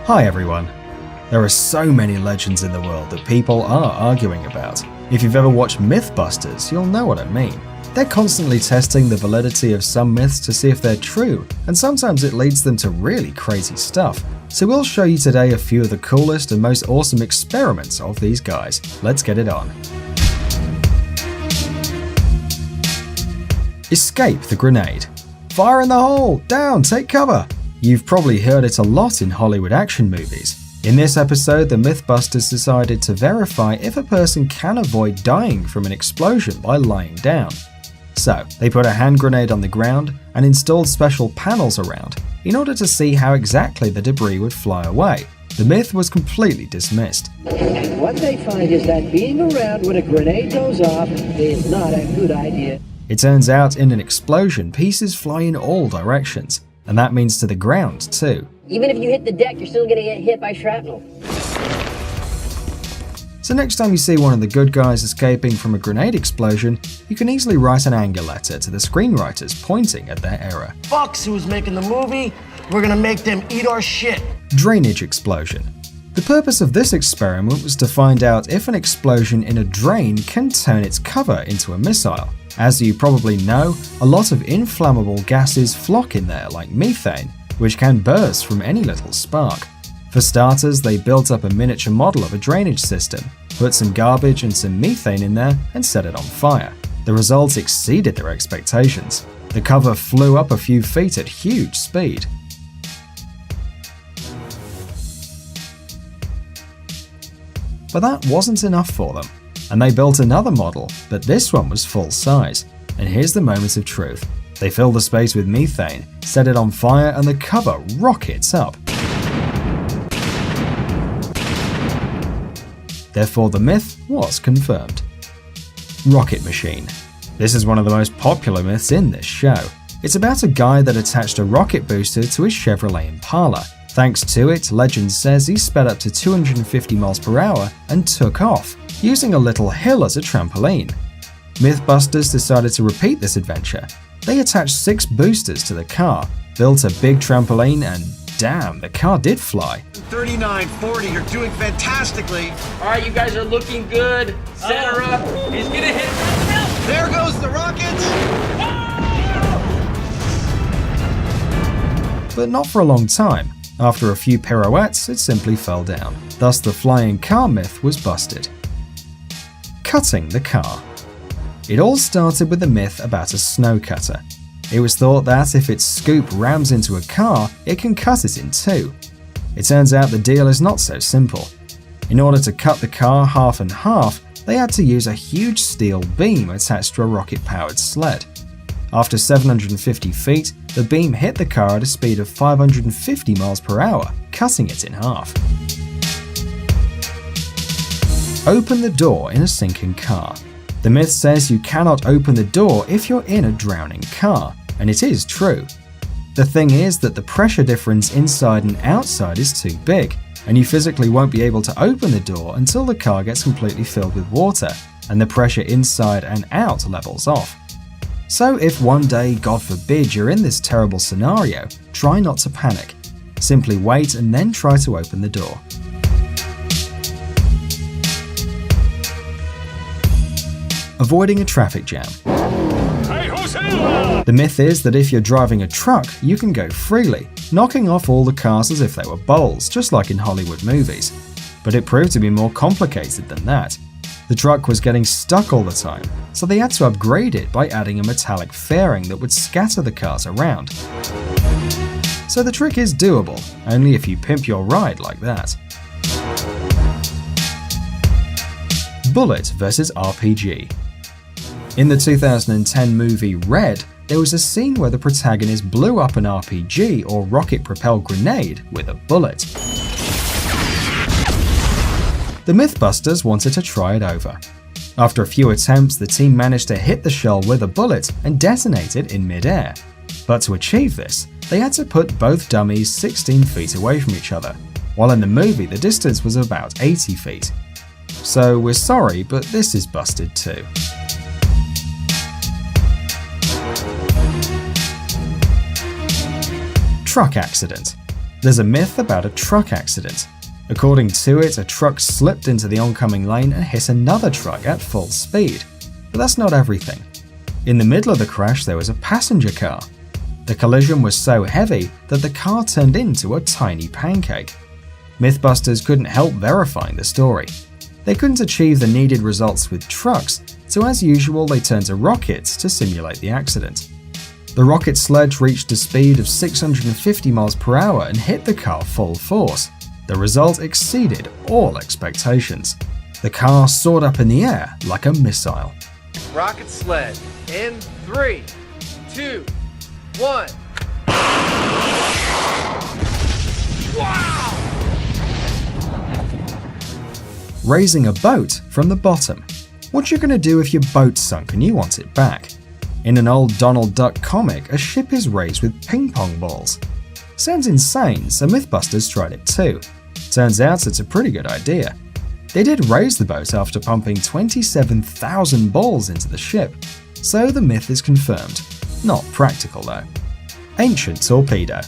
Hi everyone. There are so many legends in the world that people are arguing about. If you've ever watched Mythbusters, you'll know what I mean. They're constantly testing the validity of some myths to see if they're true, and sometimes it leads them to really crazy stuff. So we'll show you today a few of the coolest and most awesome experiments of these guys. Let's get it on. Escape the grenade. Fire in the hole! Down! Take cover! You've probably heard it a lot in Hollywood action movies. In this episode, the Mythbusters decided to verify if a person can avoid dying from an explosion by lying down. So, they put a hand grenade on the ground and installed special panels around in order to see how exactly the debris would fly away. The myth was completely dismissed. What they find is that being around when a grenade goes off is not a good idea. It turns out in an explosion, pieces fly in all directions, and that means to the ground too. Even if you hit the deck, you're still gonna get hit by shrapnel. So next time you see one of the good guys escaping from a grenade explosion, you can easily write an anger letter to the screenwriters pointing at their error. Fucks who's making the movie, we're gonna make them eat our shit. Drainage explosion. The purpose of this experiment was to find out if an explosion in a drain can turn its cover into a missile. As you probably know, a lot of inflammable gases flock in there like methane, which can burst from any little spark. For starters, they built up a miniature model of a drainage system, put some garbage and some methane in there, and set it on fire. The results exceeded their expectations. The cover flew up a few feet at huge speed. But that wasn't enough for them, and they built another model, but this one was full size. And here's the moment of truth. They fill the space with methane, set it on fire, and the cover rockets up. Therefore, the myth was confirmed. Rocket machine. This is one of the most popular myths in this show. It's about a guy that attached a rocket booster to his Chevrolet Impala. Thanks to it, legend says he sped up to 250 miles per hour and took off, using a little hill as a trampoline. Mythbusters decided to repeat this adventure. They attached 6 boosters to the car, built a big trampoline, and damn, the car did fly. 39-40, you're doing fantastically. All right, you guys are looking good. Center up. He's gonna hit. There goes the rockets. But not for a long time. After a few pirouettes, it simply fell down. Thus, the flying car myth was busted. Cutting the car. It all started with a myth about a snow cutter. It was thought that if its scoop rams into a car, it can cut it in two. It turns out the deal is not so simple. In order to cut the car half and half, they had to use a huge steel beam attached to a rocket-powered sled. After 750 feet, the beam hit the car at a speed of 550 miles per hour, cutting it in half. Open the door in a sinking car. The myth says you cannot open the door if you're in a drowning car, and it is true. The thing is that the pressure difference inside and outside is too big, and you physically won't be able to open the door until the car gets completely filled with water, and the pressure inside and out levels off. So if one day, God forbid, you're in this terrible scenario, try not to panic. Simply wait and then try to open the door. Avoiding a traffic jam. The myth is that if you're driving a truck, you can go freely, knocking off all the cars as if they were bowls, just like in Hollywood movies. But it proved to be more complicated than that. The truck was getting stuck all the time, so they had to upgrade it by adding a metallic fairing that would scatter the cars around. So the trick is doable, only if you pimp your ride like that. Bullet vs RPG. In the 2010 movie Red, there was a scene where the protagonist blew up an RPG or rocket-propelled grenade with a bullet. The Mythbusters wanted to try it over. After a few attempts, the team managed to hit the shell with a bullet and detonate it in mid-air. But to achieve this, they had to put both dummies 16 feet away from each other, while in the movie the distance was about 80 feet. So we're sorry, but this is busted too. Truck accident. There's a myth about a truck accident. According to it, a truck slipped into the oncoming lane and hit another truck at full speed. But that's not everything. In the middle of the crash, there was a passenger car. The collision was so heavy that the car turned into a tiny pancake. Mythbusters couldn't help verifying the story. They couldn't achieve the needed results with trucks, so as usual they turned to rockets to simulate the accident. The rocket sledge reached a speed of 650 miles per hour and hit the car full force. The result exceeded all expectations. The car soared up in the air like a missile. Rocket sled in 3, 2, 1. Wow! Raising a boat from the bottom. What you gonna do if your boat's sunk and you want it back? In an old Donald Duck comic, a ship is raised with ping pong balls. Sounds insane, so Mythbusters tried it too. Turns out it's a pretty good idea. They did raise the boat after pumping 27,000 balls into the ship, so the myth is confirmed. Not practical though. Ancient torpedo.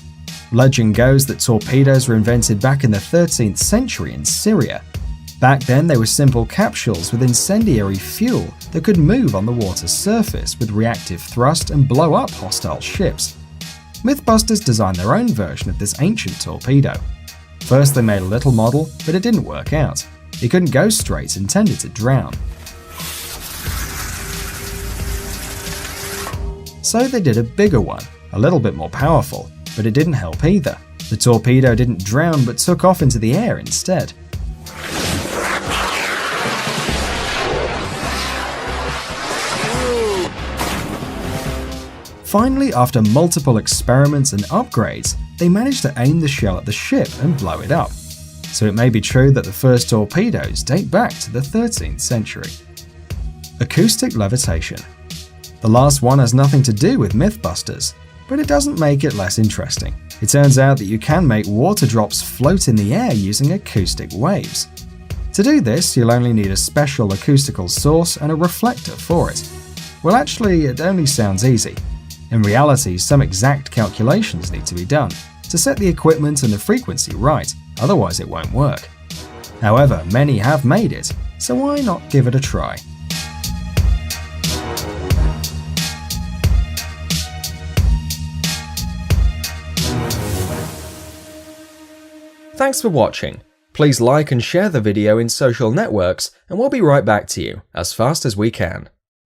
Legend goes that torpedoes were invented back in the 13th century in Syria. Back then they were simple capsules with incendiary fuel that could move on the water's surface with reactive thrust and blow up hostile ships. Mythbusters designed their own version of this ancient torpedo. First they made a little model, but it didn't work out. It couldn't go straight and tended to drown. So they did a bigger one, a little bit more powerful, but it didn't help either. The torpedo didn't drown but took off into the air instead. Finally, after multiple experiments and upgrades, they managed to aim the shell at the ship and blow it up. So it may be true that the first torpedoes date back to the 13th century. Acoustic levitation. The last one has nothing to do with Mythbusters, but it doesn't make it less interesting. It turns out that you can make water drops float in the air using acoustic waves. To do this, you'll only need a special acoustical source and a reflector for it. Well, actually, it only sounds easy. In reality, some exact calculations need to be done to set the equipment and the frequency right, otherwise it won't work. However, many have made it, so why not give it a try? Thanks for watching. Please like and share the video in social networks, and we'll be right back to you as fast as we can.